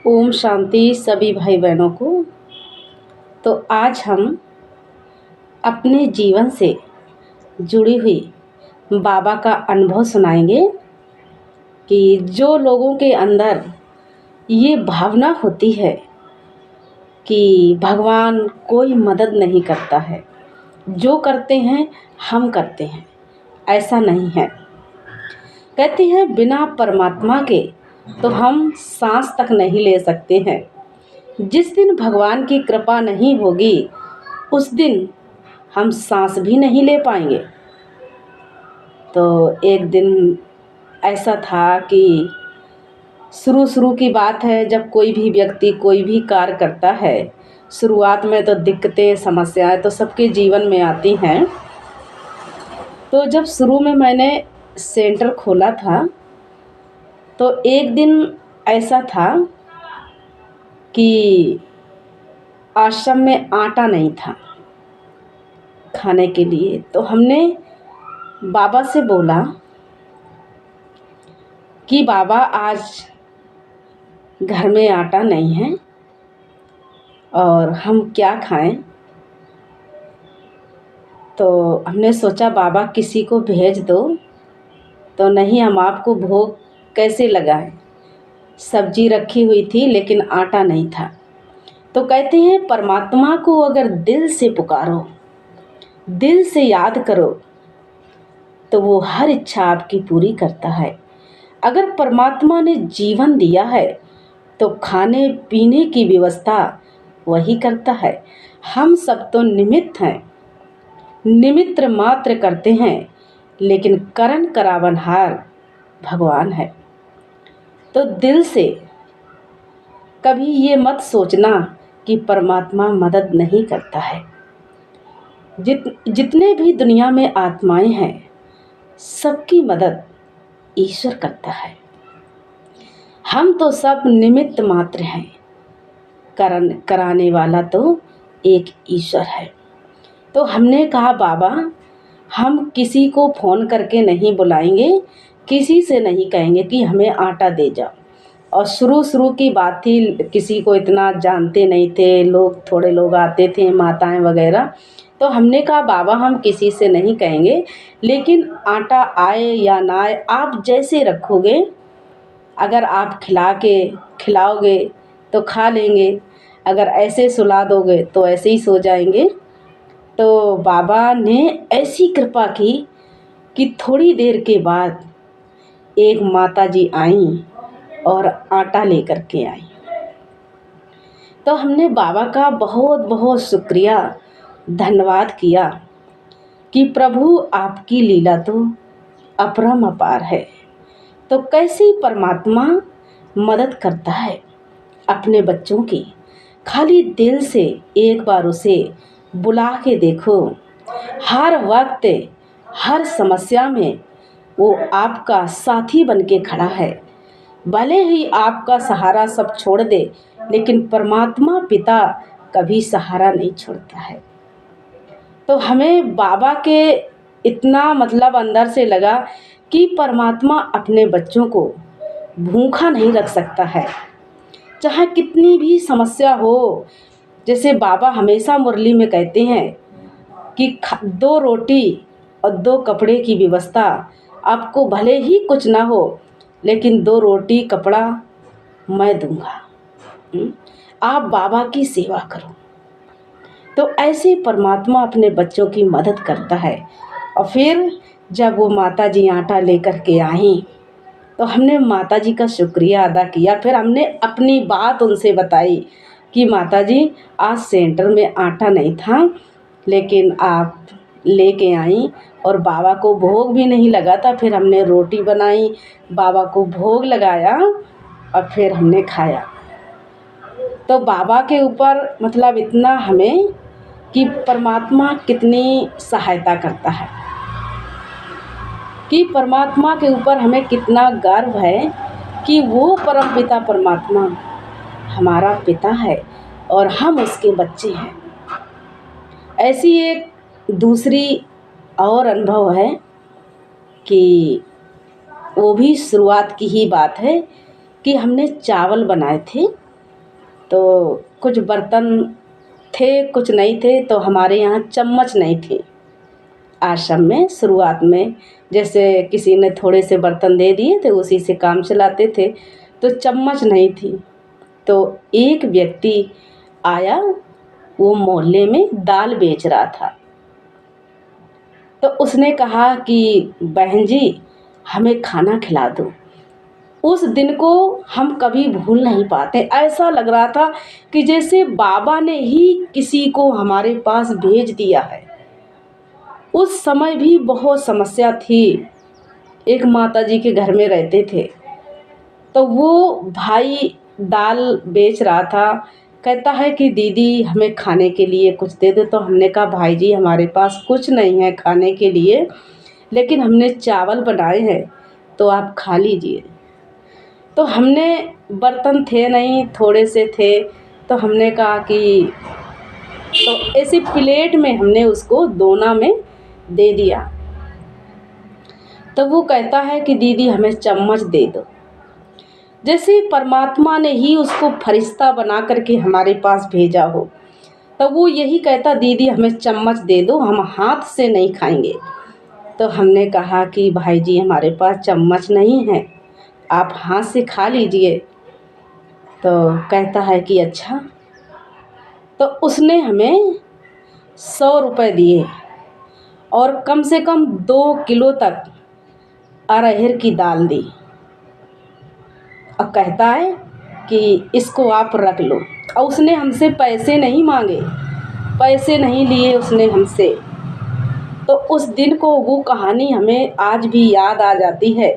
ओम शांति सभी भाई बहनों को। तो आज हम अपने जीवन से जुड़ी हुई बाबा का अनुभव सुनाएंगे कि जो लोगों के अंदर ये भावना होती है कि भगवान कोई मदद नहीं करता है, जो करते हैं हम करते हैं, ऐसा नहीं है। कहते हैं बिना परमात्मा के तो हम सांस तक नहीं ले सकते हैं। जिस दिन भगवान की कृपा नहीं होगी उस दिन हम सांस भी नहीं ले पाएंगे। तो एक दिन ऐसा था कि शुरू की बात है, जब कोई भी व्यक्ति कोई भी कार्य करता है, शुरुआत में तो दिक्कतें समस्याएं तो सबके जीवन में आती हैं। तो जब शुरू में मैंने सेंटर खोला था तो एक दिन ऐसा था कि आश्रम में आटा नहीं था खाने के लिए। तो हमने बाबा से बोला कि बाबा आज घर में आटा नहीं है और हम क्या खाएं। तो हमने सोचा बाबा किसी को भेज दो। तो नहीं, हम आपको भोग कैसे लगाएं। सब्जी रखी हुई थी लेकिन आटा नहीं था। तो कहते हैं परमात्मा को अगर दिल से पुकारो, दिल से याद करो तो वो हर इच्छा आपकी पूरी करता है। अगर परमात्मा ने जीवन दिया है तो खाने पीने की व्यवस्था वही करता है। हम सब तो निमित्त हैं, निमित्त मात्र करते हैं, लेकिन करण करावनहार भगवान है। तो दिल से कभी ये मत सोचना कि परमात्मा मदद नहीं करता है। जितने भी दुनिया में आत्माएं हैं सबकी मदद ईश्वर करता है। हम तो सब निमित्त मात्र हैं, कराने वाला तो एक ईश्वर है। तो हमने कहा बाबा हम किसी को फ़ोन करके नहीं बुलाएंगे, किसी से नहीं कहेंगे कि हमें आटा दे जाओ। और शुरू की बात थी, किसी को इतना जानते नहीं थे, लोग थोड़े लोग आते थे, माताएं वगैरह। तो हमने कहा बाबा हम किसी से नहीं कहेंगे, लेकिन आटा आए या ना आए आप जैसे रखोगे, अगर आप खिलाओगे तो खा लेंगे, अगर ऐसे सुला दोगे तो ऐसे ही सो जाएंगे। तो बाबा ने ऐसी कृपा की कि थोड़ी देर के बाद एक माता जी आई और आटा लेकर के आई। तो हमने बाबा का बहुत बहुत शुक्रिया धन्यवाद किया कि प्रभु आपकी लीला तो अपरम अपार है। तो कैसे परमात्मा मदद करता है अपने बच्चों की। खाली दिल से एक बार उसे बुला के देखो, हर वक्त हर समस्या में वो आपका साथी बन के खड़ा है। भले ही आपका सहारा सब छोड़ दे, लेकिन परमात्मा पिता कभी सहारा नहीं छोड़ता है। तो हमें बाबा के इतना मतलब अंदर से लगा कि परमात्मा अपने बच्चों को भूखा नहीं रख सकता है, चाहे कितनी भी समस्या हो। जैसे बाबा हमेशा मुरली में कहते हैं कि 2 रोटी और 2 कपड़े की व्यवस्था, आपको भले ही कुछ ना हो लेकिन 2 रोटी कपड़ा मैं दूंगा, आप बाबा की सेवा करो। तो ऐसे परमात्मा अपने बच्चों की मदद करता है। और फिर जब वो माता जी आटा लेकर के आई तो हमने माता जी का शुक्रिया अदा किया। फिर हमने अपनी बात उनसे बताई कि माता जी आज सेंटर में आटा नहीं था, लेकिन आप लेके आई और बाबा को भोग भी नहीं लगा था। फिर हमने रोटी बनाई, बाबा को भोग लगाया और फिर हमने खाया। तो बाबा के ऊपर मतलब इतना हमें कि परमात्मा कितनी सहायता करता है, कि परमात्मा के ऊपर हमें कितना गर्व है कि वो परमपिता परमात्मा हमारा पिता है और हम उसके बच्चे हैं। ऐसी एक दूसरी और अनुभव है कि वो भी शुरुआत की ही बात है कि हमने चावल बनाए थे तो कुछ बर्तन थे, कुछ नहीं थे, तो हमारे यहाँ चम्मच नहीं थी। आश्रम में शुरुआत में जैसे किसी ने थोड़े से बर्तन दे दिए थे, उसी से काम चलाते थे, तो चम्मच नहीं थी। तो एक व्यक्ति आया, वो मोहल्ले में दाल बेच रहा था। तो उसने कहा कि बहन जी, हमें खाना खिला दो। उस दिन को हम कभी भूल नहीं पाते। ऐसा लग रहा था कि जैसे बाबा ने ही किसी को हमारे पास भेज दिया है। उस समय भी बहुत समस्या थी। एक माताजी के घर में रहते थे, तो वो भाई दाल बेच रहा था। कहता है कि दीदी, हमें खाने के लिए कुछ दे दो। तो हमने कहा भाई जी, हमारे पास कुछ नहीं है खाने के लिए, लेकिन हमने चावल बनाए हैं, तो आप खा लीजिए। तो हमने, बर्तन थे नहीं, थोड़े से थे, तो हमने कहा कि, तो ऐसी प्लेट में हमने उसको दोना में दे दिया। तो वो कहता है कि दीदी, हमें चम्मच दे दो। जैसे परमात्मा ने ही उसको फरिश्ता बना करके हमारे पास भेजा हो, तो वो यही कहता, दीदी हमें चम्मच दे दो, हम हाथ से नहीं खाएंगे। तो हमने कहा कि भाई जी, हमारे पास चम्मच नहीं है, आप हाथ से खा लीजिए। तो कहता है कि अच्छा। तो उसने हमें 100 रुपये दिए और कम से कम 2 किलो तक अरहर की दाल दी, और कहता है कि इसको आप रख लो। और उसने हमसे पैसे नहीं मांगे, पैसे नहीं लिए उसने हमसे। तो उस दिन को, वो कहानी हमें आज भी याद आ जाती है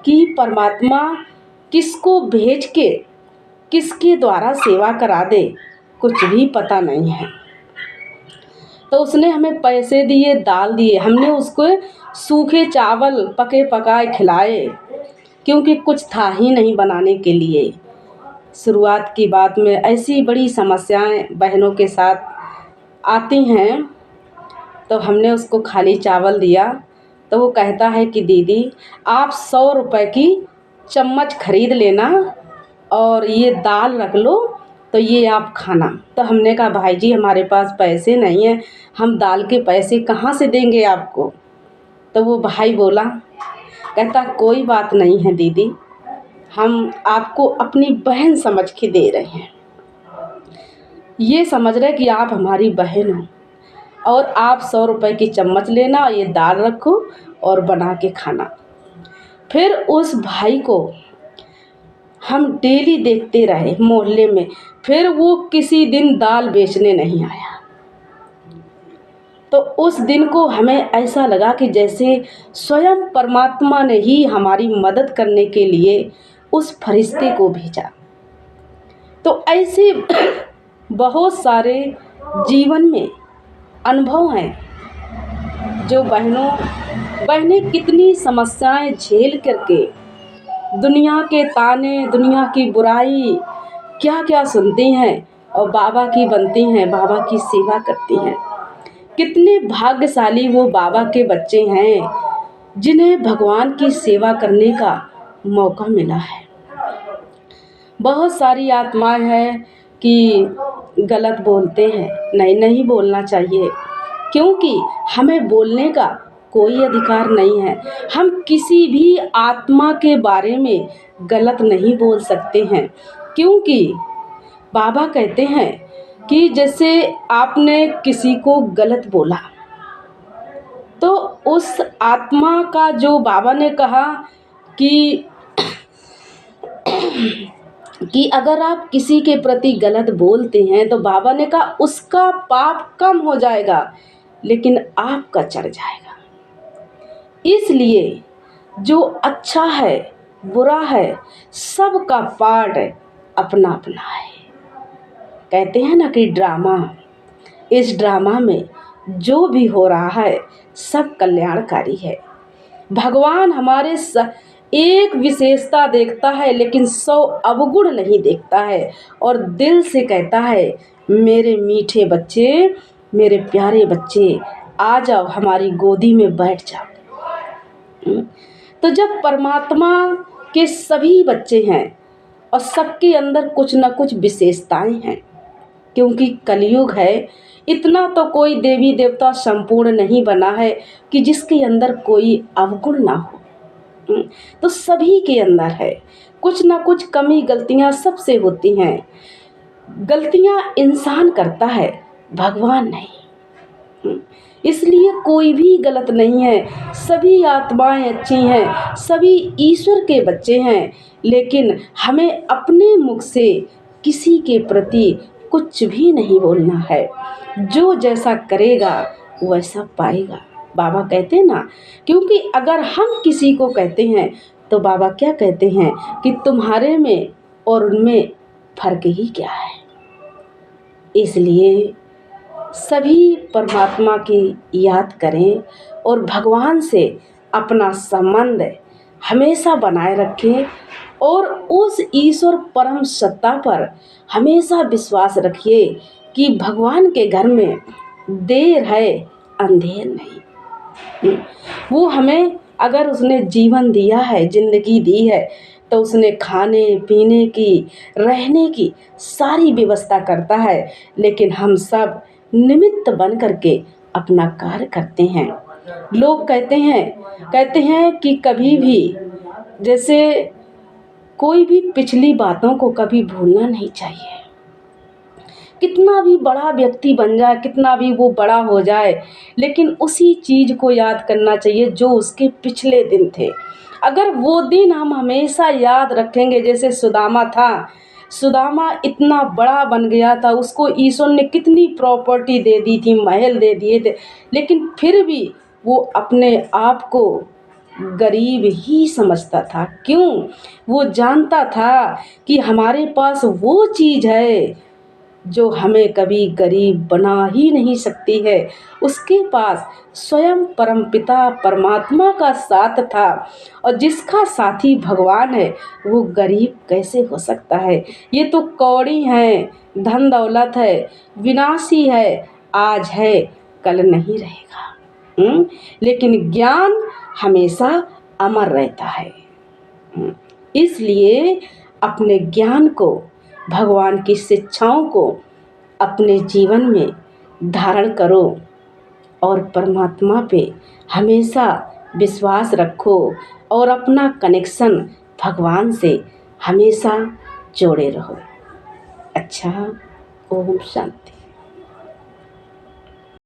कि परमात्मा किसको भेज के किसके द्वारा सेवा करा दे, कुछ भी पता नहीं है। तो उसने हमें पैसे दिए, दाल दिए, हमने उसको सूखे चावल पके पकाए खिलाए, क्योंकि कुछ था ही नहीं बनाने के लिए। शुरुआत की बात में ऐसी बड़ी समस्याएं बहनों के साथ आती हैं, तो हमने उसको खाली चावल दिया। तो वो कहता है कि दीदी, आप 100 रुपये की चम्मच खरीद लेना और ये दाल रख लो, तो ये आप खाना। तो हमने कहा भाई जी, हमारे पास पैसे नहीं हैं, हम दाल के पैसे कहाँ से देंगे आपको। तो वो भाई बोला, कहता कोई बात नहीं है दीदी, हम आपको अपनी बहन समझ के दे रहे हैं, ये समझ रहे कि आप हमारी बहन हो, और आप 100 रुपये की चम्मच लेना, ये दाल रखो और बना के खाना। फिर उस भाई को हम डेली देखते रहे मोहल्ले में, फिर वो किसी दिन दाल बेचने नहीं आया। तो उस दिन को हमें ऐसा लगा कि जैसे स्वयं परमात्मा ने ही हमारी मदद करने के लिए उस फरिश्ते को भेजा। तो ऐसे बहुत सारे जीवन में अनुभव हैं, जो बहनें कितनी समस्याएं झेल करके, दुनिया के ताने, दुनिया की बुराई क्या क्या सुनती हैं और बाबा की बनती हैं, बाबा की सेवा करती हैं। कितने भाग्यशाली वो बाबा के बच्चे हैं, जिन्हें भगवान की सेवा करने का मौका मिला है। बहुत सारी आत्माएं हैं कि गलत बोलते हैं, नहीं बोलना चाहिए, क्योंकि हमें बोलने का कोई अधिकार नहीं है। हम किसी भी आत्मा के बारे में गलत नहीं बोल सकते हैं, क्योंकि बाबा कहते हैं कि जैसे आपने किसी को गलत बोला, तो उस आत्मा का, जो बाबा ने कहा कि अगर आप किसी के प्रति गलत बोलते हैं, तो बाबा ने कहा उसका पाप कम हो जाएगा, लेकिन आपका चढ़ जाएगा। इसलिए जो अच्छा है, बुरा है, सबका पार्ट अपना अपना है। कहते हैं ना कि ड्रामा, इस ड्रामा में जो भी हो रहा है सब कल्याणकारी है। भगवान हमारे एक विशेषता देखता है, लेकिन 100 अवगुण नहीं देखता है, और दिल से कहता है, मेरे मीठे बच्चे, मेरे प्यारे बच्चे, आ जाओ हमारी गोदी में बैठ जाओ। तो जब परमात्मा के सभी बच्चे हैं, और सबके अंदर कुछ न कुछ विशेषताएं हैं, क्योंकि कलयुग है। इतना तो कोई देवी देवता संपूर्ण नहीं बना है कि जिसके अंदर कोई अवगुण ना हो। तो सभी के अंदर है, कुछ ना कुछ कमी गलतियां सबसे होती हैं। गलतियां इंसान करता है, भगवान नहीं। इसलिए कोई भी गलत नहीं है, सभी आत्माएं अच्छी हैं, सभी ईश्वर के बच्चे हैं। लेकिन हमें अपने मुख से किसी के प्रति कुछ भी नहीं बोलना है। जो जैसा करेगा वैसा पाएगा, बाबा कहते हैं ना। क्योंकि अगर हम किसी को कहते हैं तो बाबा क्या कहते हैं कि तुम्हारे में और उनमें फर्क ही क्या है। इसलिए सभी परमात्मा की याद करें और भगवान से अपना संबंध हमेशा बनाए रखें और उस ईश्वर परम सत्ता पर हमेशा विश्वास रखिए कि भगवान के घर में देर है अंधेर नहीं। वो हमें अगर उसने जीवन दिया है, जिंदगी दी है, तो उसने खाने पीने की, रहने की सारी व्यवस्था करता है। लेकिन हम सब निमित्त बन करके अपना कार्य करते हैं। लोग कहते हैं कि कभी भी जैसे कोई भी पिछली बातों को कभी भूलना नहीं चाहिए। कितना भी बड़ा व्यक्ति बन जाए, कितना भी वो बड़ा हो जाए, लेकिन उसी चीज को याद करना चाहिए जो उसके पिछले दिन थे। अगर वो दिन हम हमेशा याद रखेंगे, जैसे सुदामा था, सुदामा इतना बड़ा बन गया था, उसको ईश्वर ने कितनी प्रॉपर्टी दे दी थी, महल दे दिए थे, लेकिन फिर भी वो अपने आप को गरीब ही समझता था। क्यों? वो जानता था कि हमारे पास वो चीज़ है जो हमें कभी गरीब बना ही नहीं सकती है। उसके पास स्वयं परमपिता परमात्मा का साथ था, और जिसका साथी भगवान है वो गरीब कैसे हो सकता है। ये तो कौड़ी है, धन दौलत है, विनाशी है, आज है कल नहीं रहेगा। लेकिन ज्ञान हमेशा अमर रहता है। इसलिए अपने ज्ञान को, भगवान की शिक्षाओं को अपने जीवन में धारण करो और परमात्मा पे हमेशा विश्वास रखो और अपना कनेक्शन भगवान से हमेशा जोड़े रहो। अच्छा, ओम शांति।